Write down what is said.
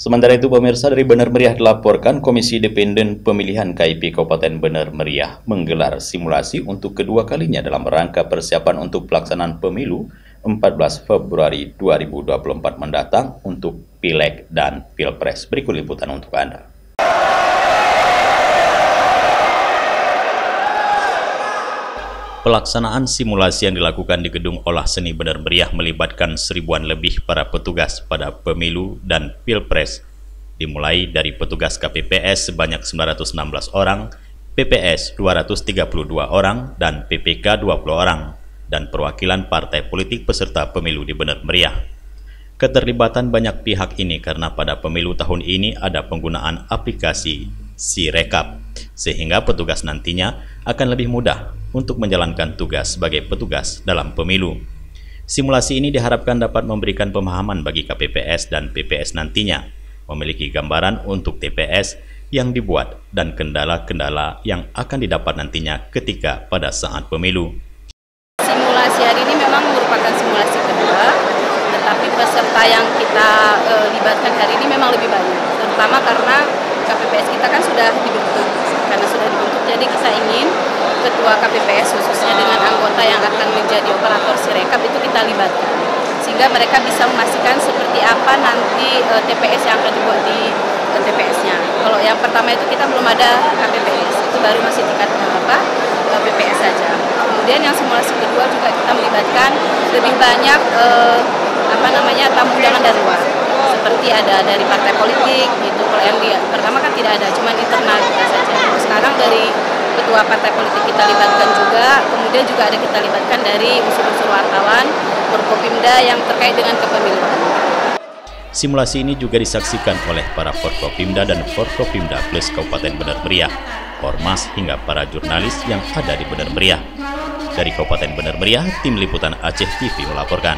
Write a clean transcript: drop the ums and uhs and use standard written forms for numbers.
Sementara itu, pemirsa, dari Benar Meriah dilaporkan Komisi Independen Pemilihan KIP Kabupaten Benar Meriah menggelar simulasi untuk kedua kalinya dalam rangka persiapan untuk pelaksanaan pemilu 14 Februari 2024 mendatang untuk Pileg dan Pilpres. Berikut liputan untuk Anda. Pelaksanaan simulasi yang dilakukan di Gedung Olah Seni Benar Meriah melibatkan seribuan lebih para petugas pada pemilu dan pilpres, dimulai dari petugas KPPS sebanyak 916 orang, PPS 232 orang, dan PPK 20 orang, dan perwakilan partai politik peserta pemilu di Benar Meriah. Keterlibatan banyak pihak ini karena pada pemilu tahun ini ada penggunaan aplikasi Sirekap, sehingga petugas nantinya akan lebih mudah untuk menjalankan tugas sebagai petugas dalam pemilu. Simulasi ini diharapkan dapat memberikan pemahaman bagi KPPS dan PPS nantinya, memiliki gambaran untuk TPS yang dibuat dan kendala-kendala yang akan didapat nantinya ketika pada saat pemilu. Simulasi hari ini memang merupakan simulasi kedua, tetapi peserta yang kita libatkan hari ini memang lebih banyak, terutama karena KPPS kita kan sudah dibentuk. Karena sudah dibentuk, jadi kita ingin ketua KPPS khususnya dengan anggota yang akan menjadi operator Sirekap itu kita libatkan, sehingga mereka bisa memastikan seperti apa nanti TPS yang akan dibuat di TPS-nya. Kalau yang pertama itu kita belum ada KPPS, itu baru masih tingkat PPS saja. Kemudian yang simulasi kedua juga kita melibatkan lebih banyak tamu undangan dari luar, seperti ada dari partai politik gitu. Kalau yang pertama kan tidak ada, cuma internal kita saja. Sekarang dari ketua partai politik kita libatkan juga, kemudian juga ada kita libatkan dari unsur-unsur wartawan, Forkopimda yang terkait dengan kepemiluan. Simulasi ini juga disaksikan oleh para Forkopimda dan Forkopimda Plus Kabupaten Benar Meriah, Ormas hingga para jurnalis yang ada di Benar Meriah. Dari Kabupaten Benar Meriah, tim liputan Aceh TV melaporkan.